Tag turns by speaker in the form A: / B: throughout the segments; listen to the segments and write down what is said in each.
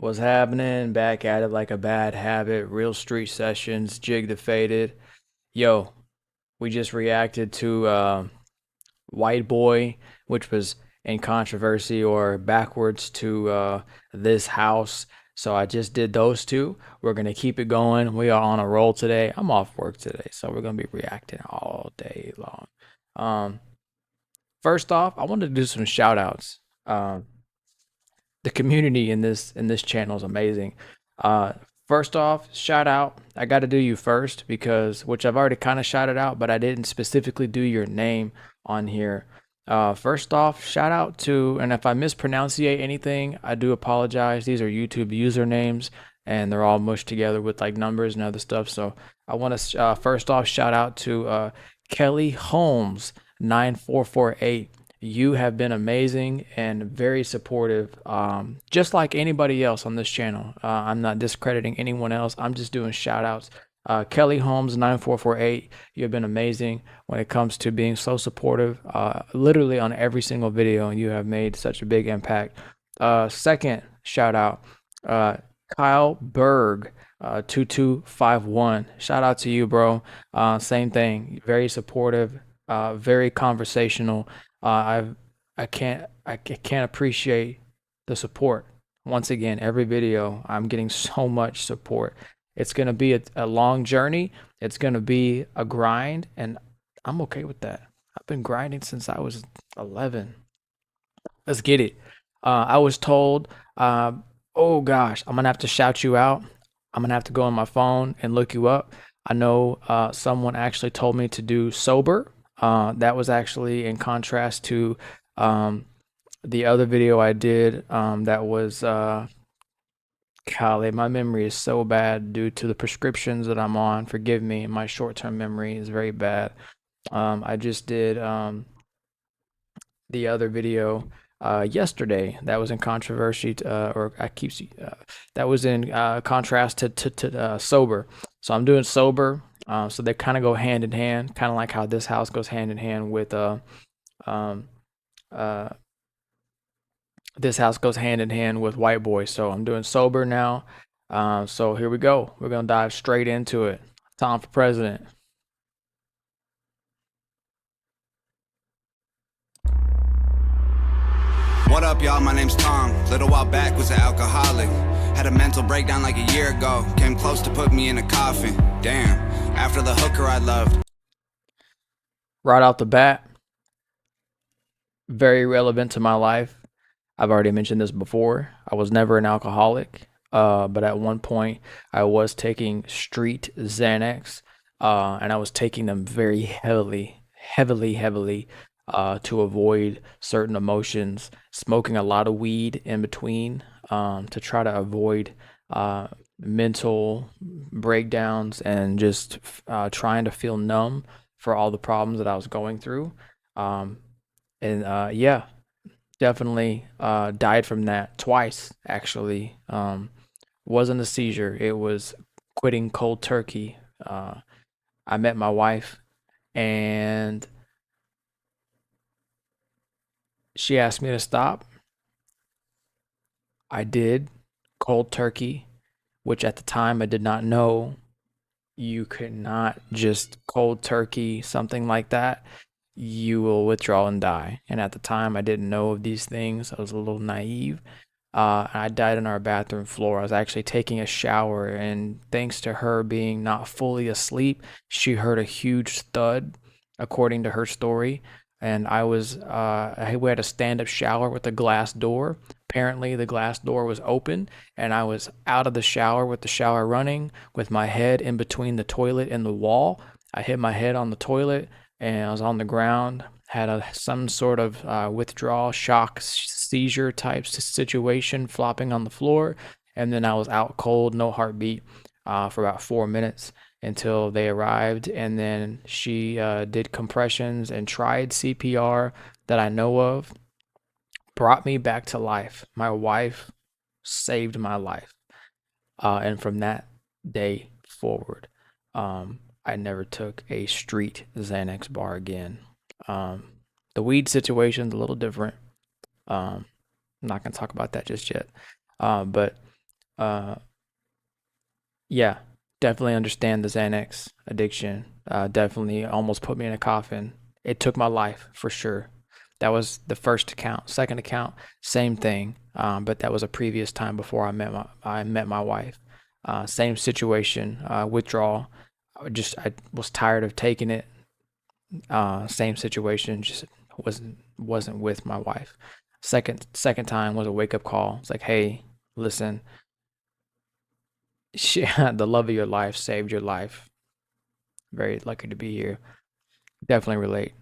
A: What's happening? Back at it like a bad habit. Real street sessions. Jig the faded. Yo, we just reacted to White Boy, which was in controversy or backwards to this house. So I just did those two. We're gonna keep it going. We are on a roll today. I'm off work today, so we're gonna be reacting all day long. Um, First off, I wanted to do some shout outs. The community in this channel is amazing. Uh, First off, shout out. I got to do you first because which I've already kind of shouted out, but I didn't specifically do your name on here. First off, shout out to, and if I mispronunciate anything, I do apologize. These are YouTube usernames, and they're all mushed together with like numbers and other stuff. So I want to first off shout out to Kelly Holmes 9448. You have been amazing and very supportive, just like anybody else on this channel. I'm not discrediting anyone else. I'm just doing shout outs. Kelly Holmes 9448, you have been amazing when it comes to being so supportive, literally on every single video, and you have made such a big impact. Second shout out, Kyle Berg, 2251. Shout out to you, bro. Same thing. Very supportive, very conversational. I can't appreciate the support. Once again, every video I'm getting so much support. It's gonna be a long journey. It's gonna be a grind, and I'm okay with that. I've been grinding since I was 11. Let's get it. I was told, oh gosh, I'm gonna have to shout you out. I'm gonna have to go on my phone and look you up. I know someone actually told me to do sober. That was actually in contrast to the other video I did. That was, golly, my memory is so bad due to the prescriptions that I'm on. Forgive me, my short-term memory is very bad. I just did the other video yesterday that was in controversy, that was in contrast to sober. So I'm doing sober. So they kind of go hand in hand, kind of like how this house goes hand in hand with um, uh, this house goes hand in hand with White Boy. So I'm doing sober now. So here we go. We're gonna dive straight into it. Tom for president.
B: What up, y'all? My name's Tom. Little while back was an alcoholic. Had a mental breakdown like a year ago. Came close to put me in a coffin. Damn. After the hooker I loved.
A: Right off the bat, very relevant to my life. I've already mentioned this before. I was never an alcoholic, but at one point I was taking street Xanax, and I was taking them very heavily, to avoid certain emotions. Smoking a lot of weed in between, to try to avoid mental breakdowns and just trying to feel numb for all the problems that I was going through. Yeah, definitely died from that twice, actually. Wasn't a seizure, it was quitting cold turkey. I met my wife and she asked me to stop. I did cold turkey, which at the time I did not know you could not just cold turkey something like that. You will withdraw and die. And at the time, I didn't know of these things. I was a little naive. I died on our bathroom floor. I was actually taking a shower, and thanks to her being not fully asleep, she heard a huge thud, according to her story. And we had a stand-up shower with a glass door. Apparently, the glass door was open, and I was out of the shower with the shower running, with my head in between the toilet and the wall. I hit my head on the toilet, and I was on the ground. Had some sort of withdrawal, shock, seizure type situation, flopping on the floor, and then I was out cold, no heartbeat, for about 4 minutes until they arrived, and then she did compressions and tried CPR that I know of, brought me back to life. My wife saved my life, and from that day forward, I never took a street Xanax bar again. The weed situation's a little different. I'm not gonna talk about that just yet. But Uh, yeah, definitely understand the Xanax addiction. Definitely almost put me in a coffin. It took my life for sure. That was the first account. Second account, same thing. But that was a previous time before I met my wife. Same situation, withdrawal. I was tired of taking it. Same situation, just wasn't with my wife. Second time was a wake up call. It's like, hey, listen, the love of your life saved your life. Very lucky to be here. Definitely relate.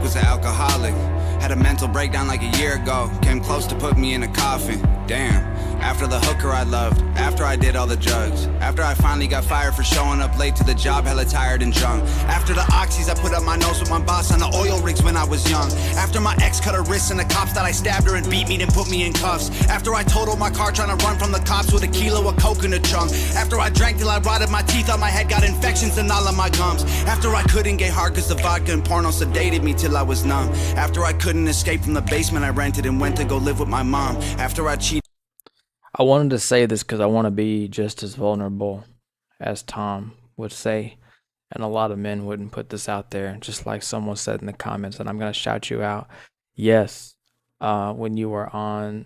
B: Was an alcoholic. Had a mental breakdown like a year ago. Came close to put me in a coffin. Damn. After the hooker I loved, after I did all the drugs, after I finally got fired for showing up late to the job, hella tired and drunk. After the oxys, I put up my nose with my boss on the oil rigs when I was young. After my ex cut her wrists and the cops thought I stabbed her and beat me, then put me in cuffs. After I totaled my car trying to run from the cops with a kilo of coke in the trunk. After I drank till I rotted my teeth out, my head got infections in all of my gums. After I couldn't get hard cause the vodka and porno sedated me till I was numb. After I couldn't escape from the basement I rented and went to go live with my mom. After I cheated.
A: I wanted to say this because I want to be just as vulnerable as Tom would say, and a lot of men wouldn't put this out there, just like someone said in the comments, and I'm going to shout you out. Yes, when you are on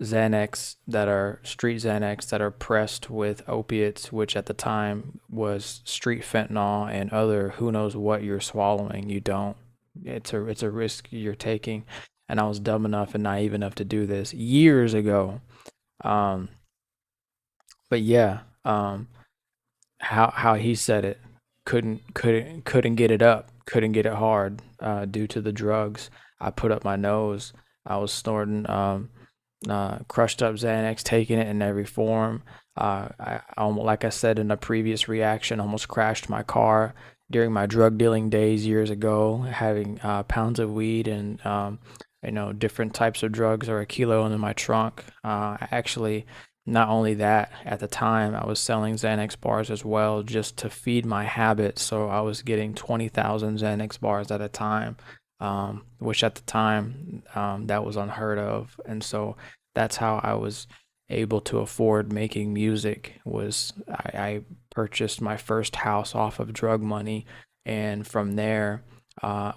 A: Xanax that are street Xanax that are pressed with opiates, which at the time was street fentanyl and other who knows what you're swallowing, you don't. It's a risk you're taking, and I was dumb enough and naive enough to do this years ago. Um, but yeah, how he said it, couldn't get it up, couldn't get it hard due to the drugs. I put up my nose. I was snorting crushed up Xanax, taking it in every form. Like I said in a previous reaction, almost crashed my car during my drug dealing days years ago, having pounds of weed and different types of drugs or a kilo in my trunk. Actually, not only that, at the time I was selling Xanax bars as well, just to feed my habit. So I was getting 20,000 Xanax bars at a time, which at the time that was unheard of. And so that's how I was able to afford making music. Was I purchased my first house off of drug money, and from there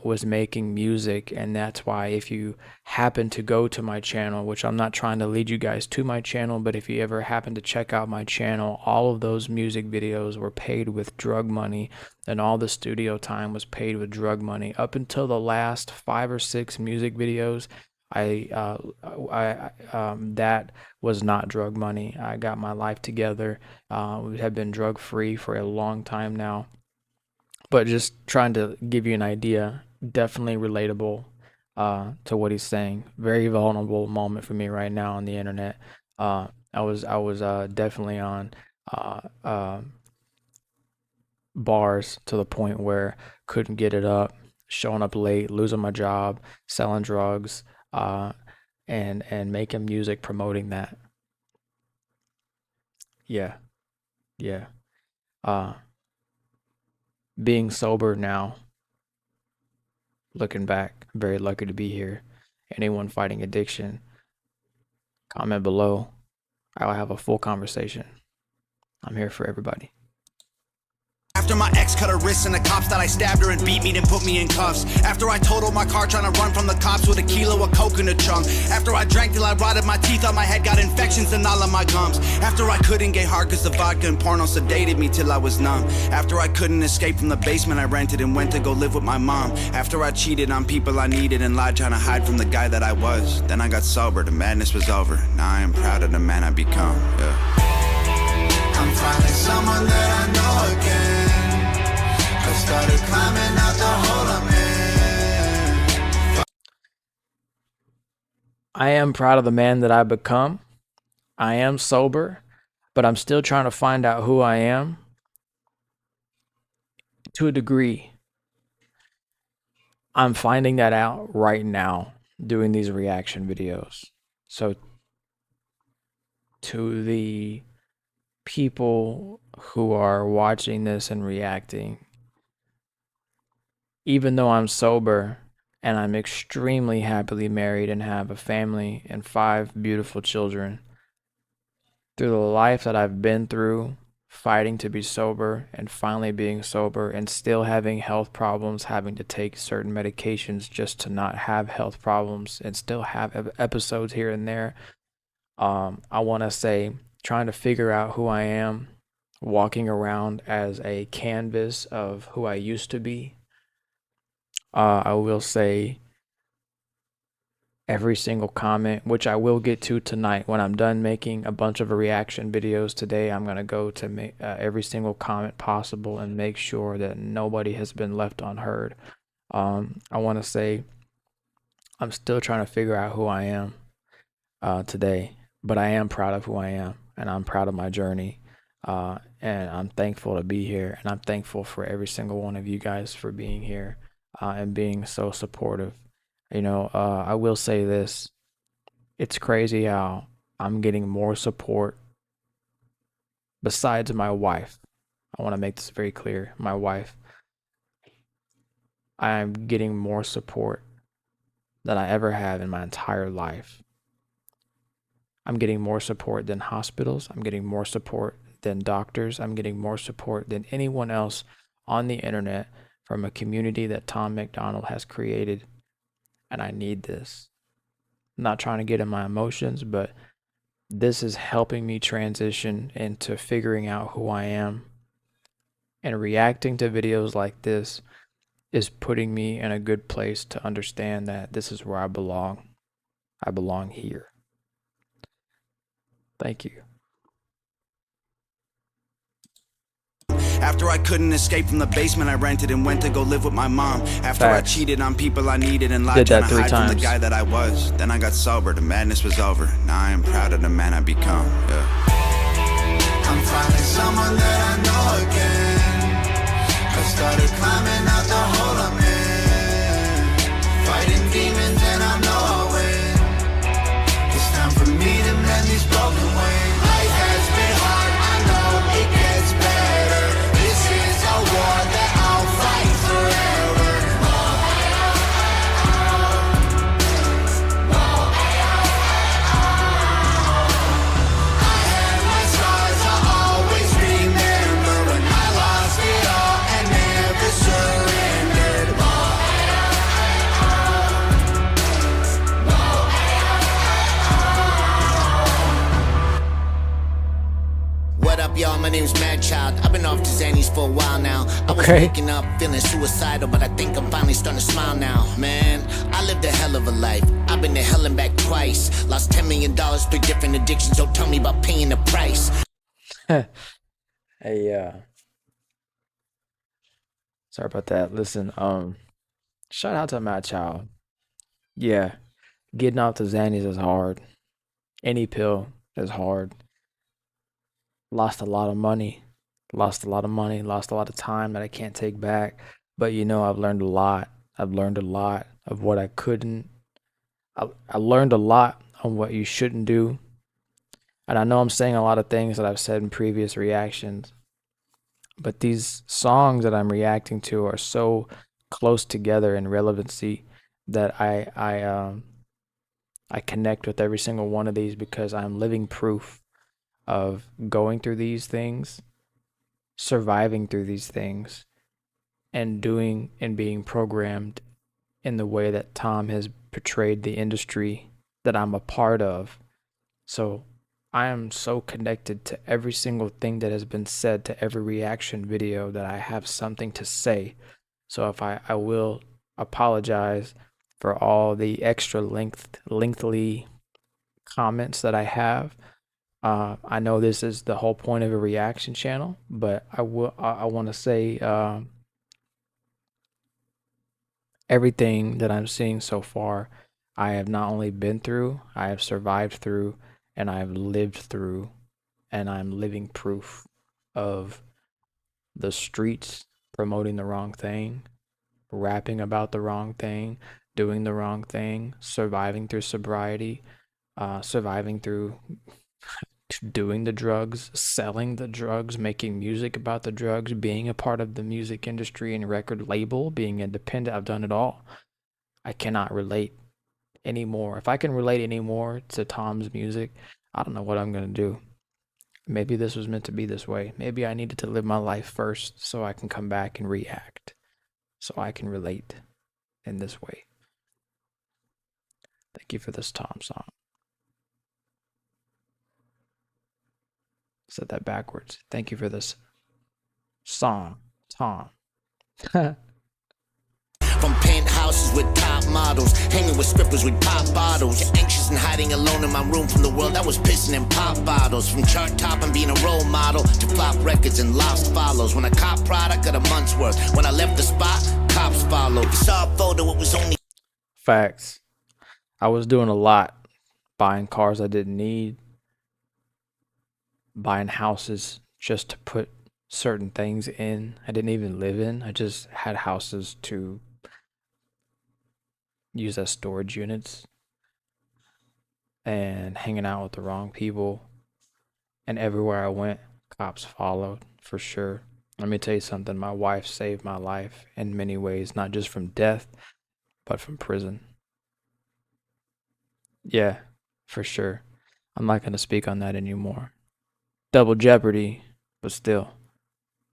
A: was making music. And that's why if you happen to go to my channel, which I'm not trying to lead you guys to my channel, but if you ever happen to check out my channel, all of those music videos were paid with drug money, and all the studio time was paid with drug money. Up until the last 5 or 6 music videos, that was not drug money. I got my life together. We have been drug free for a long time now. But just trying to give you an idea, definitely relatable to what he's saying. Very vulnerable moment for me right now on the internet. I was definitely on uh, uh, bars to the point where couldn't get it up, showing up late, losing my job, selling drugs, uh, and making music promoting that. Yeah, yeah. Uh, Being sober now, looking back, very lucky to be here. Anyone fighting addiction, comment below. I'll have a full conversation. I'm here for everybody.
B: After my ex cut her wrists and the cops thought I stabbed her and beat me, then put me in cuffs. After I totaled my car trying to run from the cops with a kilo of coke in the trunk. After I drank till I rotted my teeth out, my head got infections in all of my gums. After I couldn't get hard cause the vodka and porno sedated me till I was numb. After I couldn't escape from the basement I rented and went to go live with my mom. After I cheated on people I needed and lied trying to hide from the guy that I was. Then I got sober, the madness was over. Now I am proud of the man I become. Yeah. I'm finally someone that I know again. I started climbing out the hole I'm in.
A: I am proud of the man that I become. I am sober, but I'm still trying to find out who I am to a degree. I'm finding that out right now doing these reaction videos. So to the people who are watching this and reacting, even though I'm sober, and I'm extremely happily married and have a family and 5 beautiful children. Through the life that I've been through, fighting to be sober and finally being sober and still having health problems, having to take certain medications just to not have health problems and still have episodes here and there. I want to say trying to figure out who I am, walking around as a canvas of who I used to be. I will say every single comment, which I will get to tonight when I'm done making a bunch of reaction videos today. I'm going to go to make every single comment possible and make sure that nobody has been left unheard. I want to say I'm still trying to figure out who I am today, but I am proud of who I am, and I'm proud of my journey. And I'm thankful to be here, and I'm thankful for every single one of you guys for being here and being so supportive. I will say this. It's crazy how I'm getting more support besides my wife. I want to make this very clear. My wife, I'm getting more support than I ever have in my entire life. I'm getting more support than hospitals. I'm getting more support than doctors. I'm getting more support than anyone else on the internet from a community that Tom McDonald has created. And I need this. I'm not trying to get in my emotions, but this is helping me transition into figuring out who I am. And reacting to videos like this is putting me in a good place to understand that this is where I belong. I belong here. Thank you.
B: After I couldn't escape from the basement I rented and went to go live with my mom. After I cheated on people I needed and lied trying to hide from the guy that I was. Then I got sober, the madness was over. Now I am proud of the man I become. I'm finally someone that I know again. I started climbing out the hole I'm in, fighting demons and I know I'll win. It's time for me to mend these broken wings. Life has been hard, I know it gets better. This is a war that I'll fight forever. I have my scars, I'll always remember when I lost it all and never surrendered. What up, y'all? My name's Mad Child. I've been off to Xannies for a while now. I was waking up feeling suicidal, but I think I'm finally starting to smile now. Man, I lived a hell of a life. I've been to hell and back twice. Lost $10 million through different addictions. Don't tell me about paying the price.
A: Hey, sorry about that. Listen, shout out to Mad Child. Yeah, getting off the Xannies is hard. Any pill is hard. Lost a lot of money. Lost a lot of time that I can't take back. But I've learned a lot. I've learned a lot of what I couldn't. I learned a lot on what you shouldn't do. And I know I'm saying a lot of things that I've said in previous reactions. But these songs that I'm reacting to are so close together in relevancy that I connect with every single one of these because I'm living proof of going through these things, surviving through these things, and doing and being programmed in the way that Tom has portrayed the industry that I'm a part of. So I am so connected to every single thing that has been said, to every reaction video, that I have something to say. So if I will apologize for all the extra lengthy comments that I have. I know this is the whole point of a reaction channel, but I want to say everything that I'm seeing so far, I have not only been through, I have survived through, and I have lived through, and I'm living proof of the streets promoting the wrong thing, rapping about the wrong thing, doing the wrong thing, surviving through sobriety, surviving through doing the drugs, selling the drugs, making music about the drugs, being a part of the music industry and record label, being independent. I've done it all. I cannot relate anymore. If I can relate anymore to Tom's music, I don't know what I'm gonna do. Maybe this was meant to be this way. Maybe I needed to live my life first so I can come back and react, so I can relate in this way. Thank you for this Tom song. Said that backwards. Thank you for this song, Tom.
B: From penthouses with top models, hanging with strippers with pop bottles. Anxious and hiding alone in my room from the world that was pissing in pop bottles. From chart topping, being a role model, to flop records and lost follows. When I cop product, got a month's worth. When I left the spot, cops followed. You saw a photo, it was only
A: Facts. I was doing a lot. Buying cars I didn't need. Buying houses just to put certain things in I didn't even live in. I just had houses to use as storage units, and hanging out with the wrong people. And everywhere I went, cops followed for sure. Let me tell you something, my wife saved my life in many ways, not just from death, but from prison. Yeah, for sure. I'm not going to speak on that anymore. Double jeopardy, but still,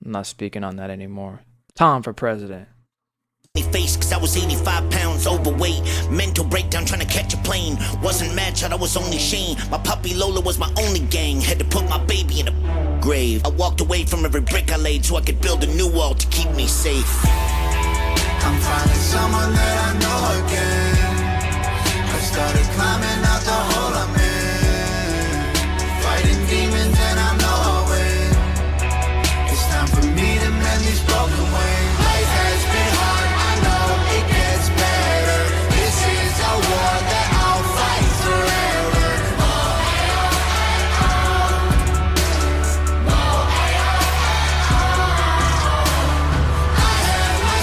A: I'm not speaking on that anymore. Tom for president.
B: face, cause I was 85 pounds overweight. Mental breakdown trying to catch a plane. Wasn't mad, child, I was only Shane. My puppy Lola was my only gang. Had to put my baby in a grave. I walked away from every brick I laid so I could build a new wall to keep me safe. I'm finding someone that I know again. I started climbing out the hole I'm in. Fighting demons and I know I'll win. It's time for me to mend these broken wings. Life has been hard, I know it gets better. This is a war that I'll fight forever. I have my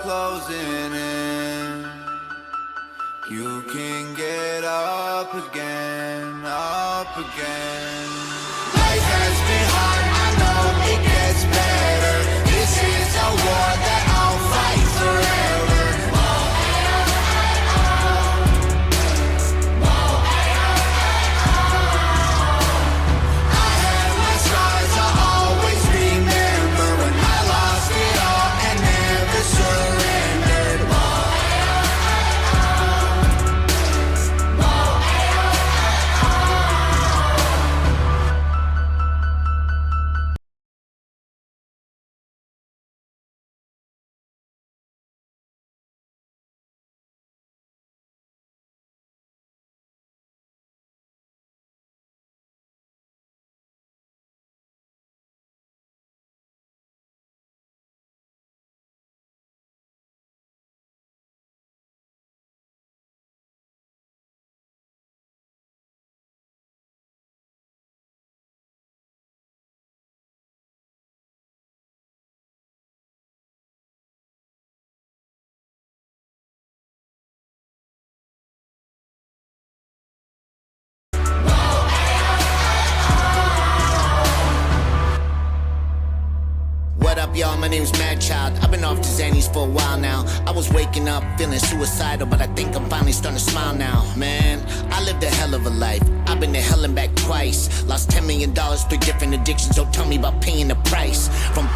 B: closing in. You can get up again, up again. Life has been hard, I know it gets better. This is a war that I'll fight forever. I have my scars, I'll always remember when I lost it all and never surrendered. What up, y'all? My name's Mad Child. I've been off the Xannies for a while now. I was waking up feeling suicidal, but I think I'm finally starting to smile now. Man, I lived a hell of a life. I've been to hell and back twice. Lost $10 million through different addictions. Don't tell me about paying the price. From